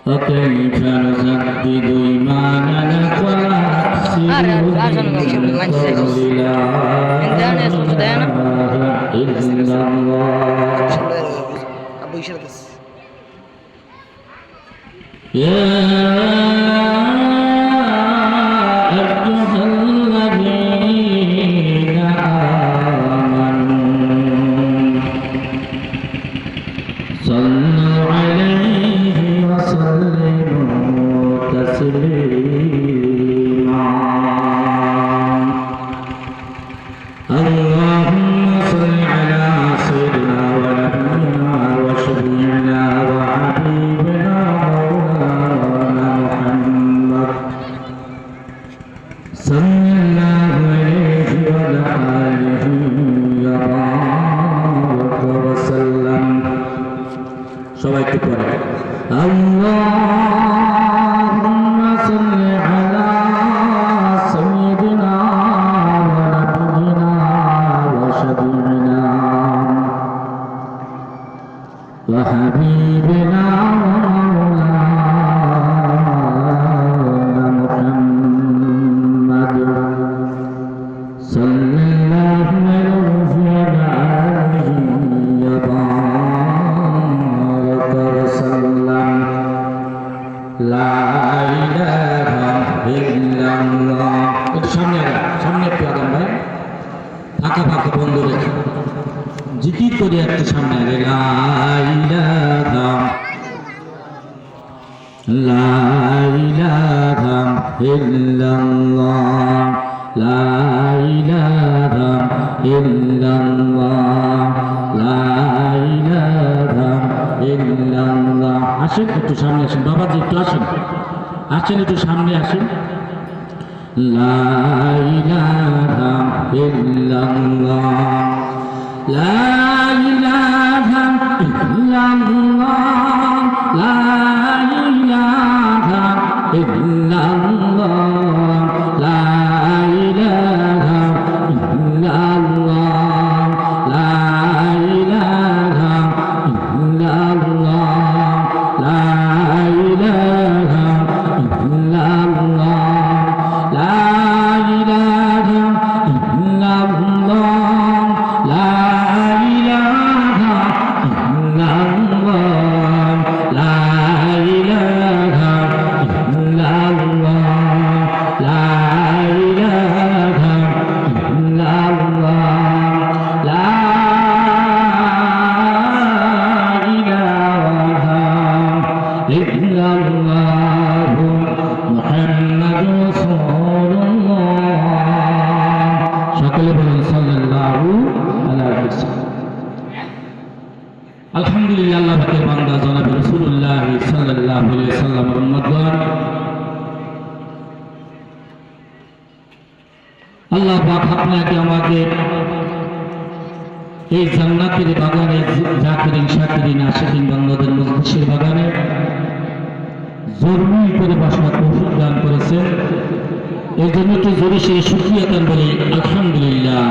وكيف نسدد إيماننا ونكسر من قول لا إله إلا الله يا أيها الذين آمنوا صلوا عليه وسلموا تسليما اللهم صل على سيدنا ونبينا وشفيعنا وحبيبنا مولانا محمد صلى الله عليه وعلى آله وبارك وسلم সবাই একটু পড়ে আল্লাহুম্মা সাল্লি আলা সাইয়্যিদিনা ওয়া নাবিয়িনা ওয়া শাফি'িনা ওয়া হাবিবিনা ওয়া মাওলানা মুহাম্মাদ সাল্লাল্লাহু আলাইহি ওয়া আলিহি ওয়া লা ইলাহা ইল্লাল্লাহ একটু সামনে একটু আগান ভাই ফাঁকা ফাঁকা বন্ধ রেখে জিকির করে একটু সামনে আগে লা ইলাহা ইল্লাল্লাহ লা ইলাহা ইল্লাল্লাহ লা ইলাহা ইল্লাল্লাহ আসেন একটু সামনে আসেন বাবাজি একটু আসেন একটু সামনে আসেন লা ইলাহা ইল্লাল্লাহ লা ইলাহা ইল্লাল্লাহ লা ইলাহা ইল্লাল্লাহ লা ইলাহা ইল্লাল্লাহ লা ইলাহা ইল্লাল্লাহ লা ইলাহা ইল্লাল্লাহ লা ইলাহা ইল্লাল্লাহ লা ইলাহা ইল্লাল্লাহ লা ইলাহা ইল্লাল্লাহ লা ইলাহা ইল্লাল্লাহ লা ইল্লাল্লাহু মুহাম্মাদুর রাসূলুল্লাহ সকলে বলুন সাল্লাল্লাহু আলাইহি ওয়াসাল্লাম আলহামদুলিল্লাহ আল্লাহ পাকের বান্দা জনাব রাসূলুল্লাহ সাল্লাল্লাহু আলাইহি ওয়াসাল্লাম উম্মতগণ আল্লাহ পাক আপনাকে আমাকে এই জান্নাতের বাগানে জাকিরিন শাকিরিন আশিকিন বান্দাদের মজলিসের বাগানে জরুরি করে বসার তৌফিক দান করেছেন এই জন্য তো জোরে সে শুকরিয়া দান বলি আলহামদুলিল্লাহ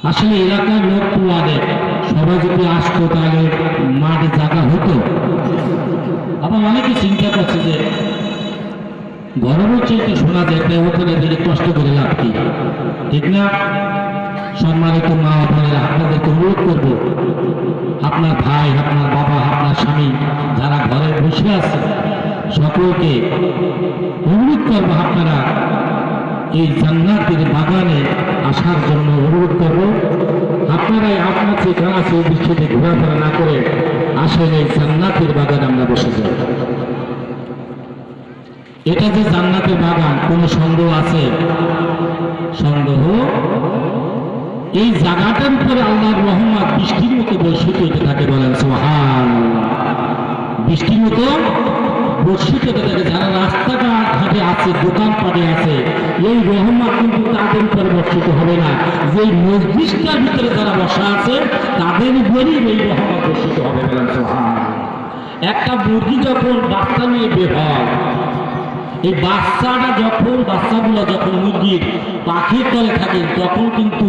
আসলে এলাকার লোক তো অনেক সবাই যদি আসতো তাহলে মাঠে জায়গা হতো আবার অনেকে চিন্তা করছে যে গরমের চিন্তা শোনা যায় তাই ওখানে ধরে কষ্ট করে লাভ কি ঠিক না সম্মানিত মা বোনেরা আপনাদেরকে অনুরোধ করব আপনার ভাই আপনার বাবা আপনার স্বামী যারা ঘরে বসে আছে সকলকে অনুরোধ করব আপনারা এই জান্নাতের বাগানে আসার জন্য অনুরোধ করব আপনারাই আপনার যেখানে আছে ওই দৃষ্টিতে ঘোরাফেরা না করে আসলে এই জান্নাতের বাগানে আমরা বসে যাই এটা যে জান্নাতের বাগান কোনো সন্দেহ আছে সন্দেহ এই জায়গাটার উপরে আল্লাহর রহমত বৃষ্টির মতো বর্ষিত হতে থাকে বলেন সুবহানাল্লাহ বৃষ্টির মতো বর্ষিত হতে থাকে যারা রাস্তাঘাট ঘাটে আছে দোকানপাটে আছে এই রহমত কিন্তু তাদের উপরে বর্ষিত হবে না যে মসজিদটার ভিতরে যারা বসা আছে তাদের উপরেই এই রহমত বর্ষিত হবে বলেন সুবহানাল্লাহ একটা মুরগি যখন বাচ্চা নিয়ে বের হয় এই বাচ্চাগুলো যখন মুরগির পাখির তলে থাকে তখন কিন্তু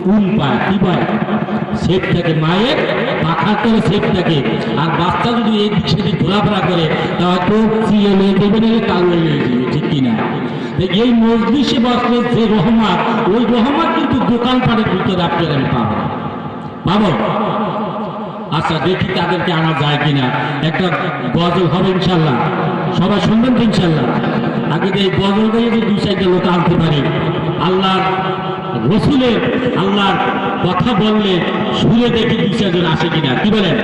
উল পায় কি পায় সেফ থাকে, মায়ের পাখার তলে সেফ থাকে। আর বাচ্চা যদি এদিক সেদিক ঘোরাফেরা করে তাহলে তো চিয়ে নিয়ে দেবে, নিলে কালো হয়ে যাবে, ঠিক কিনা? এই মজলিসে বসলে যে রহমত, ওই রহমত কিন্তু দোকানপাটের ভিতরে আপনার আমি পাবো পাবো। আচ্ছা দেখি তাদেরকে আনা যায় কিনা। একটা গজল হবে ইনশাল্লাহ, সবাই শুনবেন তো ইনশাল্লাহ। আগে এই গজল গাইয়ে যে দুই চারটা লোক আনতে পারি, আল্লাহর রসুলের আল্লাহর কথা বললে শুনে দেখি দুই চারজন আসে কিনা, কি বলেন?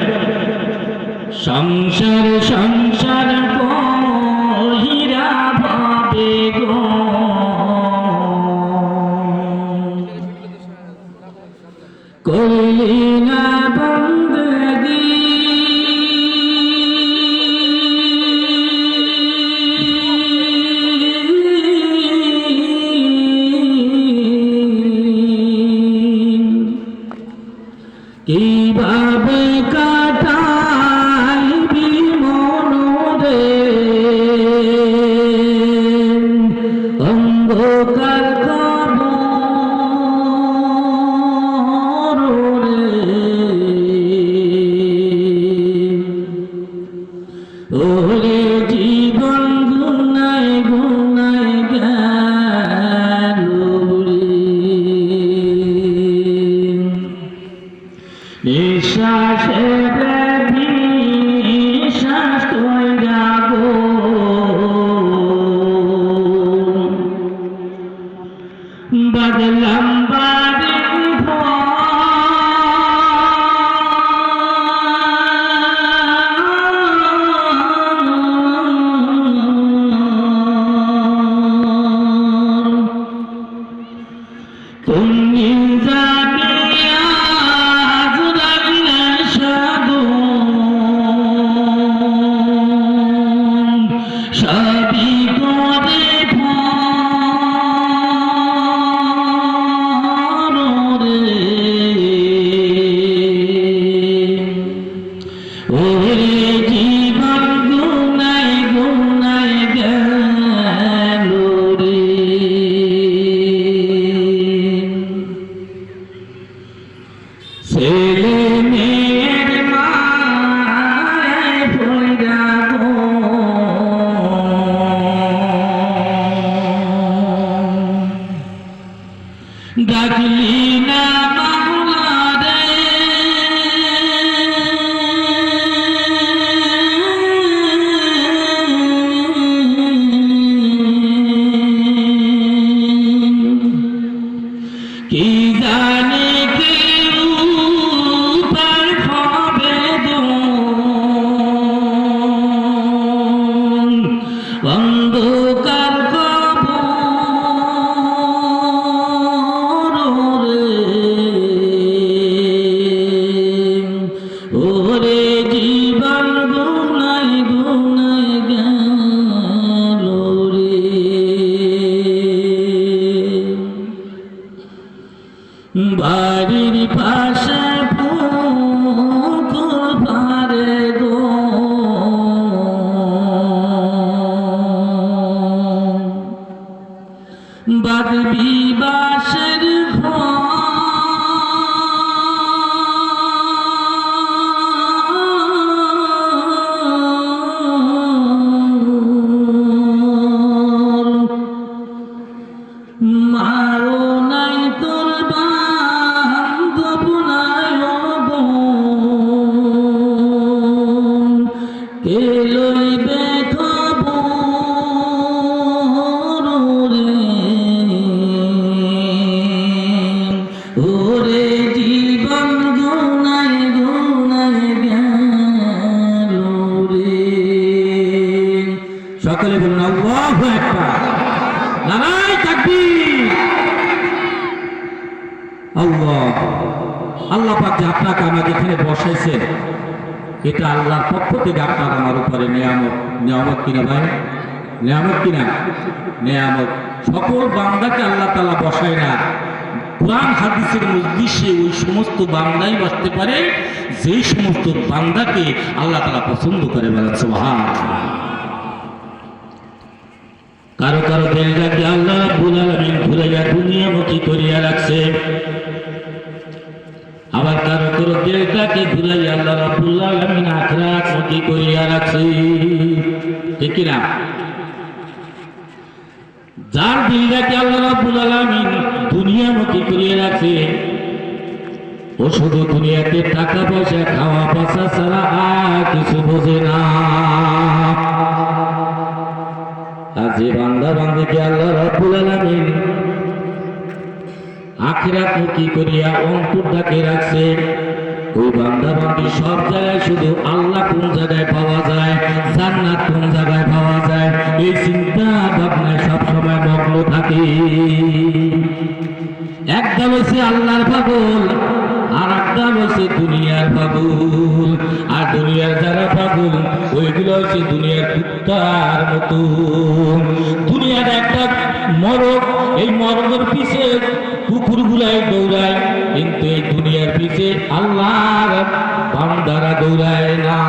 সংসার সংসার কহিরা ভাবে গো, করলি না বন্দগি, কিভাবে কাটাইবি মনরে অন্ধকার কবর রে, ওরে জীবন গুনায় গুনায় গেল রে, নিঃশ্বাসের নিঃশ্বাস কইরা গো, বাদলাম বাড়ি তুমি যাবে আজ রাগলে সাধু, সবই করে রে, ওরে জীবন গুনায় গুনায় গেল রে, ছেলে মেয়ের মায় পয়রা গো, ডাকলি না মাওলা রে, কি জানে কেউ তার হবে অন্ধকার কবর রে, ওরে জীবন গুনায় গুনায় গেল রে, বাড়ির পাশে পুকুর পারে গো, বাঁধবি বাঁশের ঘর, মারো নাই তোর বান্ধব নাই বোন, কে লইবে খবর রে, ওরে জীবন গুনায় গুনায় গেল রে। সকলে বলুন আল্লাহু আকবার, নারায়ে তাকবীর। আল্লাহ আল্লাহ পাক যে আপনাকে আমাকে এখানে বসাইছেন, এটা আল্লাহর পক্ষ থেকে আপনার আমার উপরে নিয়ামত। নিয়ামত কিনা ভাই? নিয়ামত কিনা? নিয়ামত। সকল বান্দাকে আল্লাহ তাআলা বসায় না, কোরআন হাদিসের মজলিসে ওই সমস্ত বান্দাই বসতে পারে যেই সমস্ত বান্দাকে আল্লাহ তাআলা পছন্দ করে। বলেন সুবহানাল্লাহ। কারো কারো দিলটাকে আল্লাহ রাব্বুল আলামিন ঘুরাইয়া দুনিয়ামুখী করিয়া রাখছে। আবার কারো কারো দিলটাকে ঘুরাই আল্লাহ রাব্বুল আলামিন আখিরাতমুখী করিয়া রাখছে। ঠিক কি না? যার দিলটাকে আল্লাহ রাব্বুল আলামিন দুনিয়ামুখী করিয়া রাখছে, ও শুধু দুনিয়াতে টাকা পয়সা খাওয়া পয়সা ছাড়া আর কিছু বোঝে না। আর যে বান্দা বান্দিকে আল্লাহ রাব্বুল আলামিন আখিরাতমুখী করিয়া অন্তরটাকে রাখছে, ওই বান্দা বান্দি সব জায়গায় শুধু আল্লাহ কোন জায়গায় পাওয়া যায়, জান্নাত কোন জায়গায় পাওয়া যায়, এই চিন্তা ভাবনায় সবসময় মগ্ন থাকে। একটা হচ্ছে আল্লাহর পাগল, আর একটা হচ্ছে দুনিয়ার পাগল। আর দুনিয়ার যারা পাগল ওইগুলো হচ্ছে দুনিয়ার কুত্তার মতো। দুনিয়ার একটা মরক, এই মরকের পিছে কুকুরগুলাই দৌড়ায়, কিন্তু এই দুনিয়ার পিছে আল্লাহর বান্দারা দৌড়ায় না।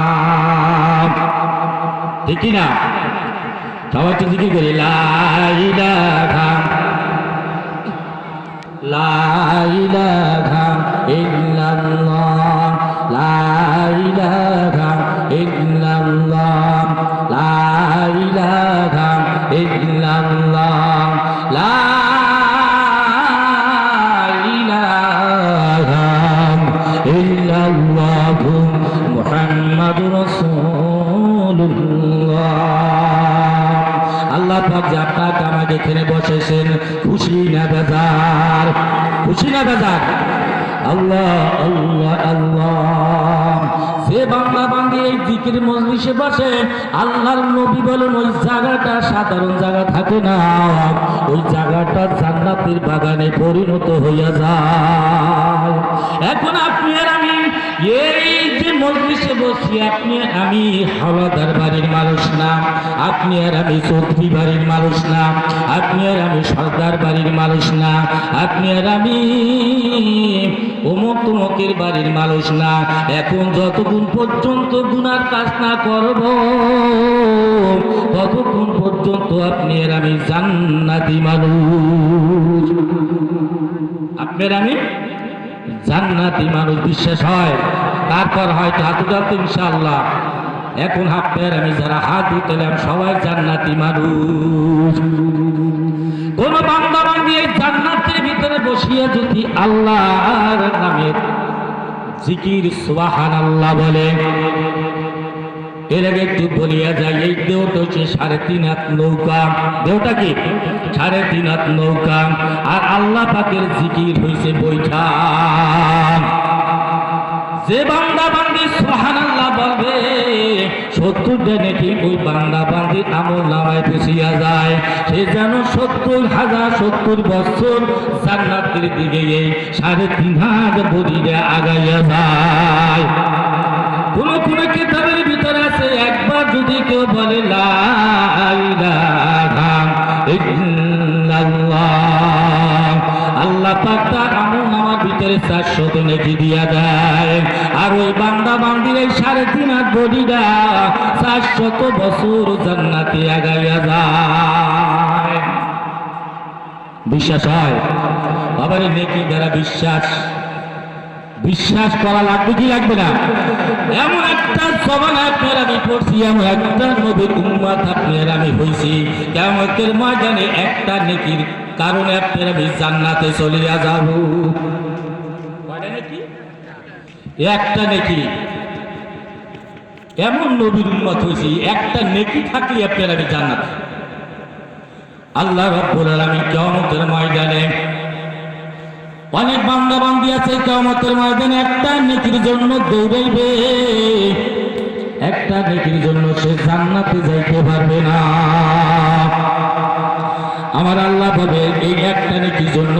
ঠিক না? সবাই তো জিকির করি লা ইলাহা লা ইলাহা ইল্লাল্লাহ, লা ইলাহা ইল্লাল্লাহ, লা ইলাহা ইল্লাল্লাহ, লা ইলাহা ইল্লাল্লাহু মুহাম্মাদুর রাসূলুল্লাহ। আল্লাহ পাক যে আপনাকে আমাকে এখানে বসেছেন, খুশি না বেজার? খুশি না বেজার? আল্লাহ আল্লাহ আল্লাহ। যে বান্দা বান্দি এই জিকির মজলিসে বসে, আল্লাহর নবী বলেন ওই জায়গাটা সাধারণ জায়গা থাকে না, ওই জায়গাটা জান্নাতের বাগানে পরিণত হইয়া যায়। এখন আপনি আর আমি এই যে মজলিসে বসি, আপনি আমি হাওলাদার বাড়ির মানুষ না, আপনি আর আমি চৌধুরী বাড়ির মানুষ না, আপনি আর আমি সর্দার বাড়ির মানুষ না, আপনি আর আমি অমুক তমুকের বাড়ির মানুষ না। এখন যতক্ষণ পর্যন্ত গুনার কাজ না করব, ততক্ষণ পর্যন্ত আপনি আর আমি জান্নাতি মানুষ। আপনার আমি জান্নাতি মানুষ বিশ্বাস হয়? তারপর হয়তো হাত উঠাতে ইনশাআল্লাহ। এখন আপনার আমি যারা হাত উঠালাম সবাই জান্নাতি মানুষ। কোন বান্দা বান্দি এই জান্নাতের ভিতরে বসিয়া যদি আল্লাহর নামের জিকির সুবহানাল্লাহ বলে, এর আগে একটু বলিয়া যায়, এই দেহটা হচ্ছে 3.5 হাত নৌকা। দেহটা কি? 3.5 হাত নৌকা। আর আল্লাহ পাকের জিকির হইছে বৈঠা। যে বান্দা বান্দি সুবহানাল্লাহ বলবে, 70টা নেকি ওই বান্দা বান্দির আমল নামায় পুষিয়া যায়। সে যেন 70,070 বছর জান্নাতের দিকে এই 3.5 হাত বদিরা আগাইয়া যায়। কোন কোন কিতাবের ভিতরে আছে, একবার যদি কেউ বলে লা ইলাহা ইল্লাল্লাহ, আল্লাহ পাক তার আমল নামার ভিতরে 400 নেকি দিয়া দেয়। আর ওই বান্দা বান্দির এই 3.5 হাত বডিটা 400 বছর জান্নাতে আগাইয়া যায়। বিশ্বাস হয়? আবার নেকি দ্বারা বিশ্বাস করা লাগবে কি লাগবে না? এমন একটা জবান আপনার আমি পড়ছি, এমন একটা নবীর উম্মত আপনার আমি হইছি, কিয়ামতের ময়দানে একটা নেকির কারণে আপনার আমি জান্নাতে চলিয়া যাব। কয়টা নেকি? একটা নেকি। এমন নবীর উম্মত হইছি, একটা নেকি থাকলে আপনার আমি জান্নাতে। আল্লাহ রাব্বুল আলামিন কিয়ামতের ময়দানে অনেক বান্দা বান্দি আছে, কিয়ামতের ময়দানে একটা নেকির জন্য দৌড়াইবে, একটা নেকির জন্য সে জান্নাতে যাইতে পারবে না। আমার আল্লাহ বলে এই একটা নেকির জন্য